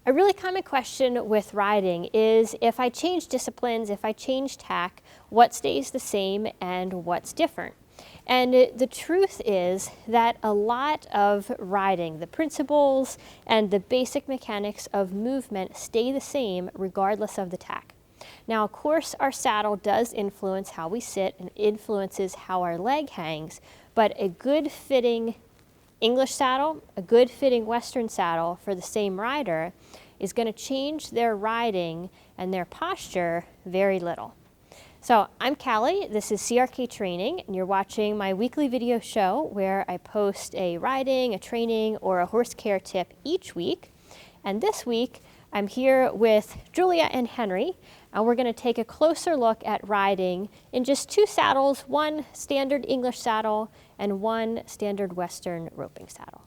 A really common question with riding is if I change disciplines, if I change tack, what stays the same and what's different? And the truth is that a lot of riding, the principles and the basic mechanics of movement stay the same regardless of the tack. Now, of course, our saddle does influence how we sit and influences how our leg hangs, but a good fitting English saddle, a good fitting Western saddle for the same rider is going to change their riding and their posture very little. So I'm Callie, this is CRK Training, and you're watching my weekly video show where I post a riding, a training, or a horse care tip each week. And this week I'm here with Julia and Henry, and we're going to take a closer look at riding in just two saddles, one standard English saddle and one standard Western roping saddle.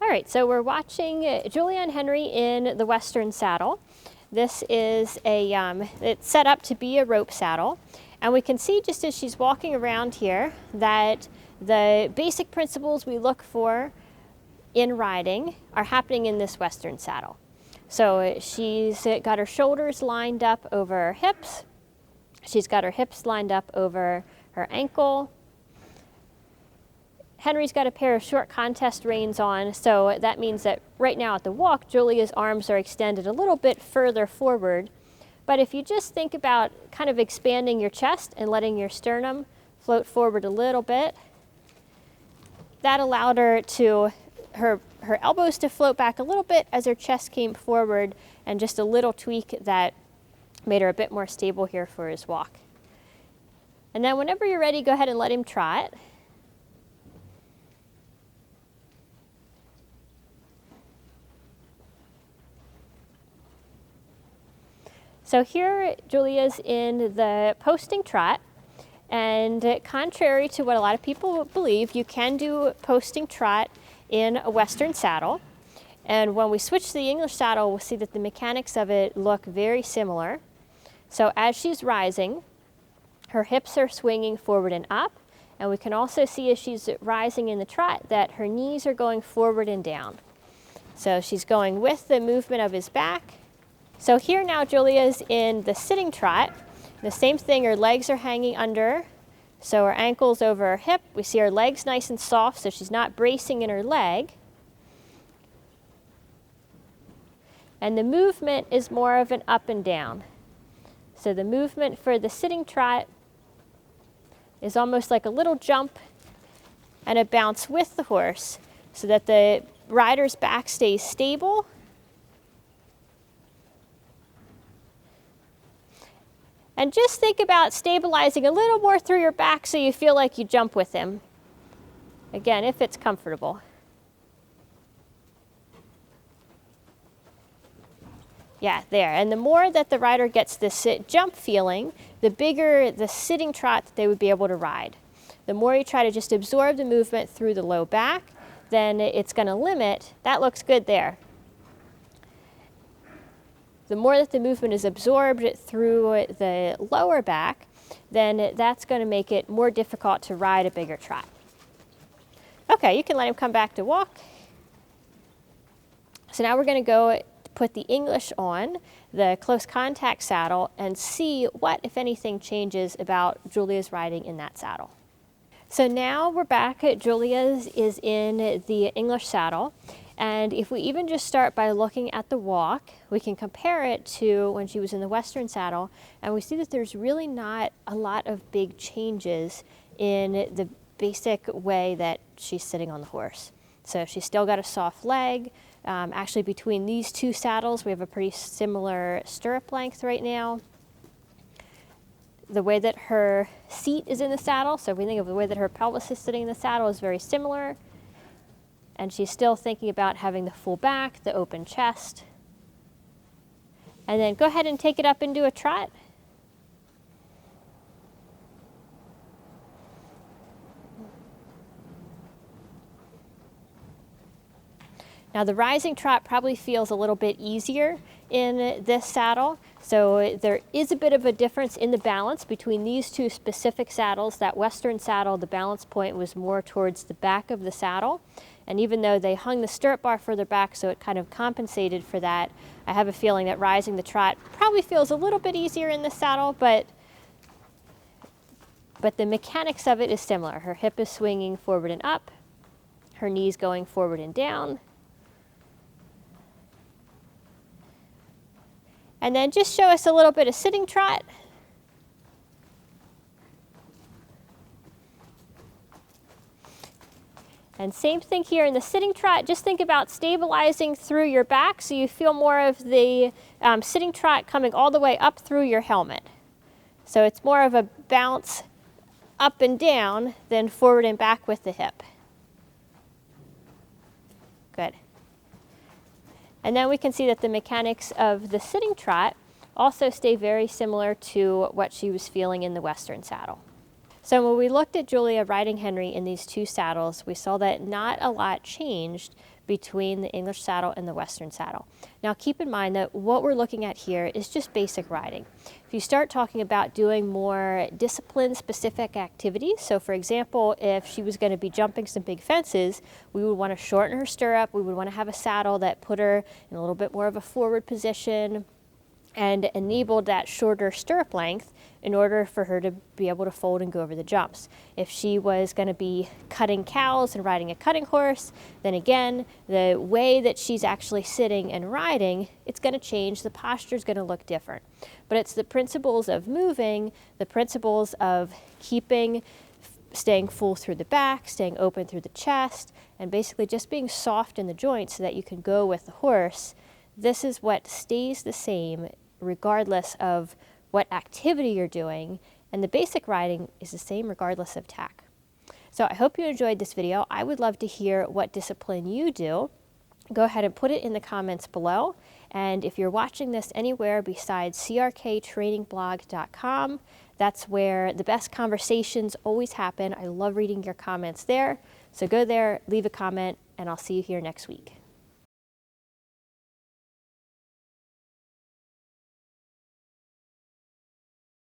All right, so we're watching Julia and Henry in the Western saddle. This is it's set up to be a rope saddle, and we can see just as she's walking around here that the basic principles we look for in riding are happening in this Western saddle. So she's got her shoulders lined up over her hips. She's got her hips lined up over her ankle. Henry's got a pair of short contest reins on, so that means that right now at the walk, Julia's arms are extended a little bit further forward. But if you just think about kind of expanding your chest and letting your sternum float forward a little bit, that allowed her to, her elbows to float back a little bit as her chest came forward, and just a little tweak that made her a bit more stable here for his walk. And then whenever you're ready, go ahead and let him trot. So here Julia's in the posting trot, and contrary to what a lot of people believe, you can do posting trot in a Western saddle. And when we switch to the English saddle, we'll see that the mechanics of it look very similar. So as she's rising, her hips are swinging forward and up, and we can also see as she's rising in the trot that her knees are going forward and down. So she's going with the movement of his back. So here now Julia's in the sitting trot. The same thing, her legs are hanging under, so her ankle's over her hip. We see her legs nice and soft, so she's not bracing in her leg. And the movement is more of an up and down. So the movement for the sitting trot is almost like a little jump and a bounce with the horse so that the rider's back stays stable. And just think about stabilizing a little more through your back so you feel like you jump with him. Again, if it's comfortable. Yeah, there. And the more that the rider gets this sit jump feeling, the bigger the sitting trot that they would be able to ride. The more you try to just absorb the movement through the low back, then it's going to limit. That looks good there. The more that the movement is absorbed through the lower back, then that's going to make it more difficult to ride a bigger trot. Okay, you can let him come back to walk. So now we're going to go put the English on, the close contact saddle, and see what, if anything, changes about Julia's riding in that saddle. So now we're back. Julia's is in the English saddle. And if we even just start by looking at the walk, we can compare it to when she was in the Western saddle, and we see that there's really not a lot of big changes in the basic way that she's sitting on the horse. So she's still got a soft leg. Actually, between these two saddles, we have a pretty similar stirrup length right now. The way that her seat is in the saddle, so if we think of the way that her pelvis is sitting in the saddle, is very similar. And she's still thinking about having the full back, the open chest. And then go ahead and take it up into a trot. Now the rising trot probably feels a little bit easier in this saddle. So there is a bit of a difference in the balance between these two specific saddles. That Western saddle, the balance point was more towards the back of the saddle. And even though they hung the stirrup bar further back, so it kind of compensated for that, I have a feeling that rising the trot probably feels a little bit easier in the saddle, but the mechanics of it is similar. Her hip is swinging forward and up, her knees going forward and down. And then just show us a little bit of sitting trot. And same thing here in the sitting trot. Just think about stabilizing through your back so you feel more of the sitting trot coming all the way up through your helmet. So it's more of a bounce up and down than forward and back with the hip. Good. And then we can see that the mechanics of the sitting trot also stay very similar to what she was feeling in the Western saddle. So when we looked at Julia riding Henry in these two saddles, we saw that not a lot changed between the English saddle and the Western saddle. Now keep in mind that what we're looking at here is just basic riding. If you start talking about doing more discipline-specific activities, so for example, if she was going to be jumping some big fences, we would want to shorten her stirrup, we would want to have a saddle that put her in a little bit more of a forward position and enabled that shorter stirrup length in order for her to be able to fold and go over the jumps. If she was going to be cutting cows and riding a cutting horse, then again, the way that she's actually sitting and riding, it's going to change. The posture is going to look different. But it's the principles of moving, the principles of staying full through the back, staying open through the chest, and basically just being soft in the joints so that you can go with the horse. This is what stays the same regardless of what activity you're doing, and the basic riding is the same regardless of tack. So I hope you enjoyed this video. I would love to hear what discipline you do. Go ahead and put it in the comments below. And if you're watching this anywhere besides crktrainingblog.com, that's where the best conversations always happen. I love reading your comments there. So go there, leave a comment, and I'll see you here next week.